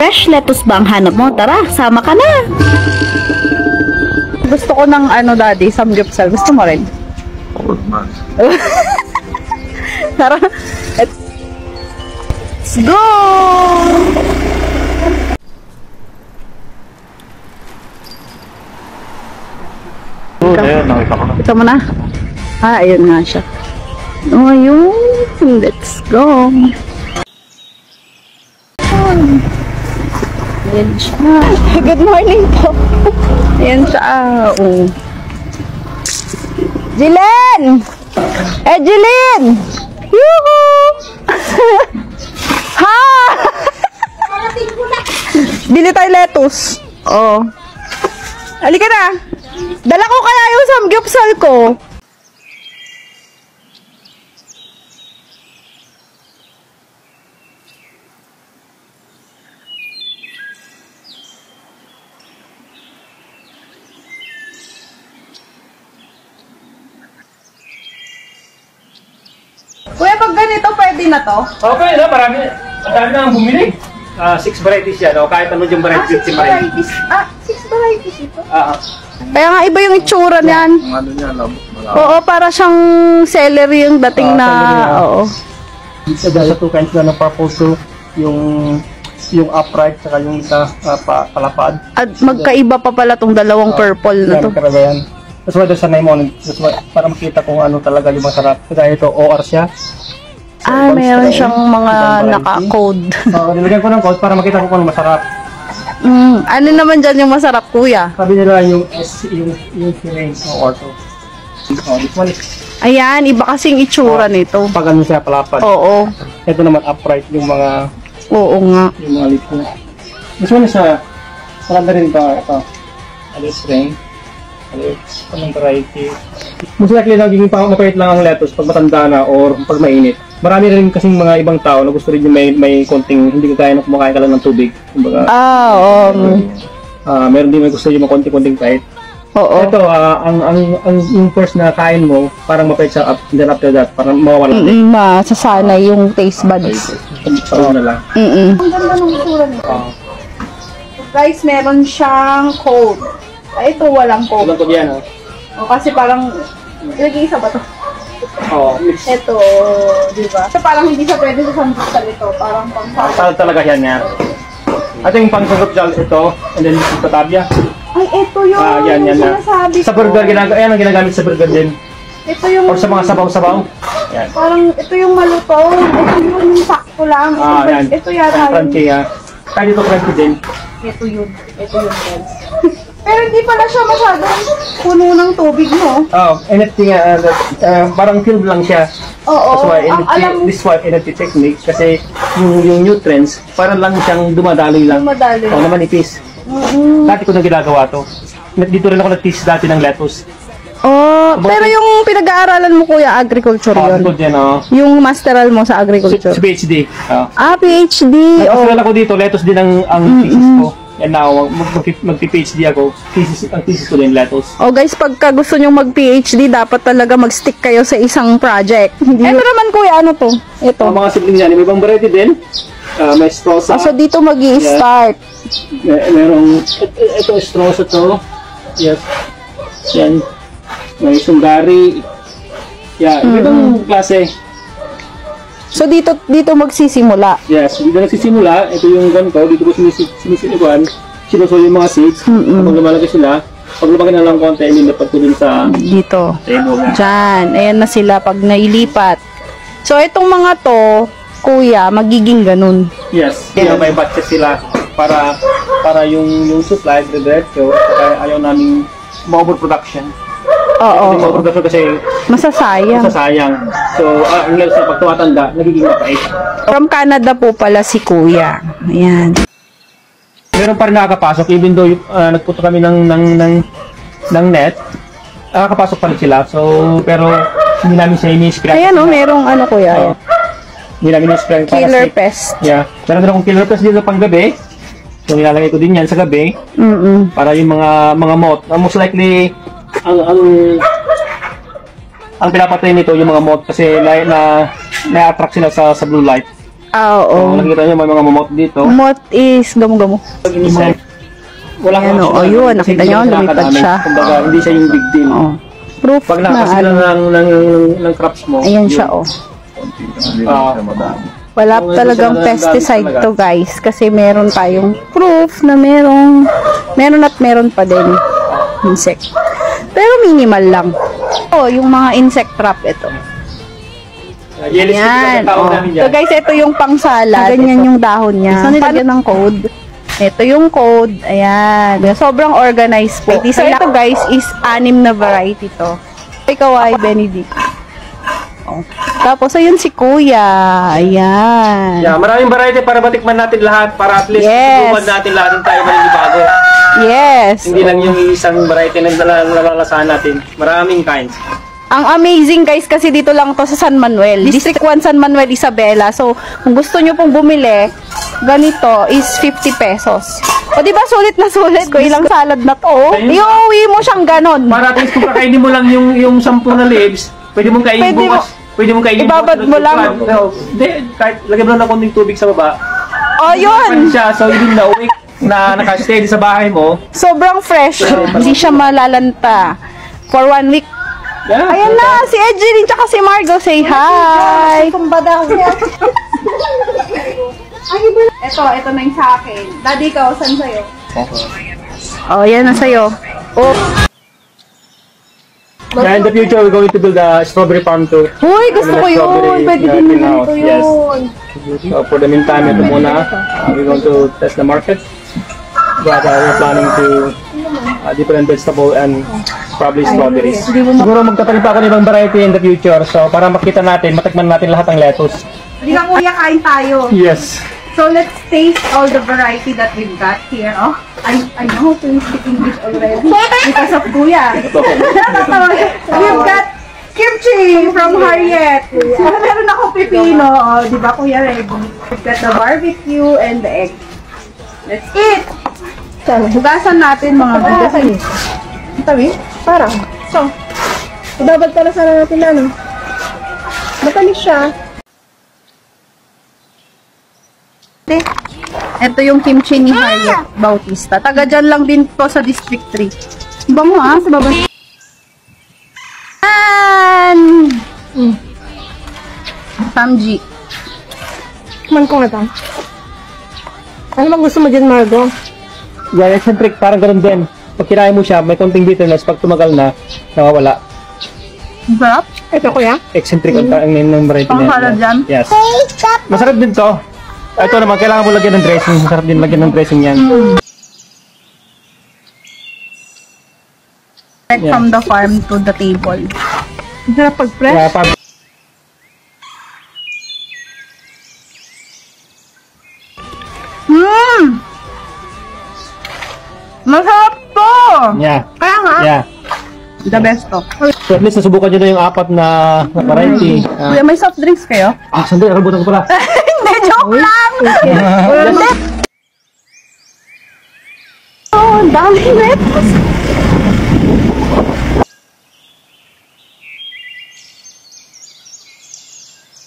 Fresh lettuce ba ang hanap mo? Tara, sama ka na! Gusto ko ng daddy, samgyupsal. Gusto mo rin? Oo naman. Tara. Let's go! Ayun, nakita ko na. Ito mo na. Ayun nga siya. Ayun. Let's go. Ayan siya. Good morning po. Ayan siya. Oh. Jillian! Jillian! Yuhuu! Ha! Bili tayo lettuce. Oh. Halika na. Dala ko kaya yung samgyupsal ko. Kuya, pag ganito, pwede na to? Okay na, marami. Ang dami na ang bumili. 6 varieties yan, o kahit ano yung varieties. 6 varieties. 6 varieties ito? Kaya nga iba yung itsura niyan. Ang ano niya, malaki. Oo, para siyang celery yung dating na... Oo. Isa dahil sa 2 kinds na ng purple soup, yung upright, saka yung isa palapad. At magkaiba pa pala tong dalawang purple na to. Yan. That's why there's a name on it. That's why, para makita kung ano talaga yung masarap. Dahil ito, OR siya. So, mayroon siyang mga naka-code. Nilagyan ko ng code para makita ko kung ano masarap. Ano naman dyan yung masarap, kuya? Sabi nila yung S, yung name, OR to. This one is... Ayan, iba kasing itsura nito. Pag ano siya, palapad. Oo. Ito naman upright, yung mga... Oo nga. Yung mga lip ko. This one is maganda rin ito. Alice ring. Alice, anong variety. Most likely nagiging mapait lang ang lettuce pag matanda na or pag mainit. Marami rin kasing mga ibang tao na gusto rin yung may konting, hindi kagaya na kumakain ka lang ng tubig. Kumbaga, meron din may gusto yung konting pait. Oo. Ito, yung first na kain mo, parang mapait siya, and then after that, parang mawawala din. Masasanay yung taste buds. Parang na lang. Ang ganda ng itsura nito. Guys, meron siyang code. Ito walang code. Ito yan, Kasi parang, ilagay isa ba ito? Oo, mix. Ito, di ba? So, parang hindi siya pwede sa sambuksal ito. Parang pang-salad. Talaga yan yan. At yung pang-sambuksal ito, and then ito patabya. Ay, ito yung yan sinasabi ko. Sa burger, ayan ang ginagamit sa burger din. Ito yung... Or sa mga sabaw-sabaw. Yan. Parang ito yung malutong. Ito yung sakto lang. Yan. Ito yata yung... Crunchy, Kaya dito crunchy din. Ito yun. Ito yun, guys. Pero hindi pala siya masyadong puno ng tubig, no? Anything, parang filled lang siya. Oo. That's why, this one, NFT technique, kasi yung nutrients, parang lang siyang dumadaloy lang. Dumadaloy. Oo, naman ipis. Dati ko na ginagawa to. Dito rin ako nag-teach dati ng lettuce. Pero yung pinag-aaralan mo, kuya, agriculture yun? Good yan, Yung masteral mo sa agriculture? Sa PhD. PhD. Nagpasaral ako dito, lettuce din ang thesis ko. And now, mag-PhD ako. Ang thesis ko din, lettuce. Guys, pagka gusto nyo mag-PhD, dapat talaga mag-stick kayo sa isang project. Ito naman, kuya, ano to? Ito. Mga siblings yan, may ibang variety din. May strosa. So, dito mag-i-start. Merong, ito strosa to. Yes. Yan. May sunggari. Ibang klase. So, dito magsisimula. Yes, dito nagsisimula. Ito yung ganito. Dito ko sinusuliwan. Sinusulo yung mga seeds. Kapag lumalaki sila, pag lumaki na lang konti, nilipat ko din sa dito. table. Diyan. Ayan na sila pag nailipat. So, itong mga to, kuya, magiging ganun. Yes. May batches sila para yung supply, diretso. Kaya ayaw namin ma-overproduction. Oo. Kasi masasayang. So, unless na pag tumatanda, nagiging mapait. From Canada po pala si kuya. Ayan. Meron pa rin nakakapasok, even though nagpunta kami ng net, nakakapasok pa rin sila. So, pero hindi namin siya ini-spray. Ayan merong kuya. Hindi namin ini-spray. Killer pest. Yeah. Meron din akong killer pest dito pang gabi. So, nilalagay ko din yan sa gabi. Para yung mga moth. Most likely, ang pinapatay nito yung mga moth kasi na-attract sila sa blue light. Oo. Kung nakikita nyo, may mga mamot dito. Moth is gamo-gamo. Insect. Wala Ayan, kang oh, yun, nakita nyo, lumipad siya. Kumbaga, hindi siya yung big deal. Oh. Proof Pag na nakasila ano. ng crops mo. Ayan siya, oh. Hindi na siya madami. Wala Kung talagang hindi siya pesticide talaga. to, guys. Kasi meron tayong proof na meron at meron pa din insect. Pero minimal lang. Oh, yung mga insect trap ito. Yellow stick Yan. yung tawag Oh. namin So dyan. guys, ito yung pang-salad. Ganyan yung dahon niya. Saan nilagyan ng code? Ito yung code. Ayan. Sobrang organized po. So ito guys is 6 na variety to. Ikaw ay Benedict. Oh. Tapos ayun si Kuya. Ayan. Yeah, maraming variety para matikman natin lahat. Para at least Yes. tutukan natin lahat ng tayo maninibago. Yes. Hindi lang yung isang variety na nalalasahan natin. Maraming kinds. Ang amazing guys kasi dito lang to sa San Manuel. District 1 San Manuel, Isabela. So, kung gusto nyo pong bumili, ganito is 50 pesos. O di ba sulit na sulit ko ilang salad na to. Ayun. Iuwi mo siyang ganon. Para at least kung kakainin mo lang yung 10 na leaves, pwede mong kainin Pwede bukas. Pwede mong kainin Ibabad bukas. mo lang. Hindi, kahit lagyan mo lang ng konting tubig sa baba. O Pan yun. siya, so even na week na nakastay sa bahay mo. Sobrang fresh. Hindi siya malalanta. For 1 week. Yeah, Ayan na, si Edgeline tsaka si Margo. Say hi. Kumbada ko yan. Ito na yung sa akin. Daddy, ikaw, saan sa'yo? Oh, yan na sa'yo. Oh. Yeah, in the future, we're going to build a strawberry farm too. Huy, gusto ko yun. Pwede din greenhouse, ganito yes. yun. So for the meantime, ito muna. We're going to test the market. But we're planning to different vegetable and probably strawberries. Siguro magtatanim pa ako ng ibang variety in the future. So para makita natin, matikman natin lahat ng lettuce. Hindi ka kuya, kain tayo. Yes. So let's taste all the variety that we've got here. Oh, I know to speak English already because of kuya. We've got kimchi from Harriet. Meron ako pipino. Oh, di ba kuya ready? We've got the barbecue and the egg. Let's eat! Hugasan natin mga bugasan. Tabi? Parang. So, dapat pala sana natin ano. Matamis siya. Ito yung kimchi ni Harriet Bautista. Taga dyan lang din to sa District 3. Bango ha, sa baba. Yan! Samji. Man ko nga ta. Ano bang gusto mo dyan, Margo? Yeah, eccentric, parang ganun din. Pag kinain mo siya, may konting bitterness. Pag tumagal na, nawawala. Sarap. Ito kuya? Eccentric ang ng variety Pang na yan. salad yan. Yes. Masarap din to. Ito naman, kailangan mo lagyan ng dressing. Masarap din lagyan ng dressing yan. Direct from the farm to the table. Sarap pag-press. Yeah, pag Masarap to! yeah. Kaya nga. Yeah. The best to. So at least nasubukan nyo na yung 4 na variety. Kuya, may soft drinks kayo? Sandali, nakabutan ko pala. Hindi, joke lang! Oh, ang dami lettuce.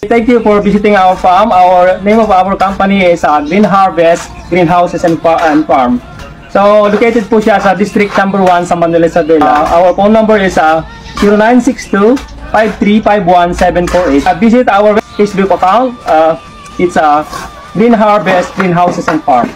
Thank you for visiting our farm. Our name of our company is Green Harvest Greenhouses and Farm. So located po siya sa District Number 1 sa Manila, Isabela. Our phone number is 0962-5351748. Visit our Facebook account. It's Green Harvest Greenhouses and Farm.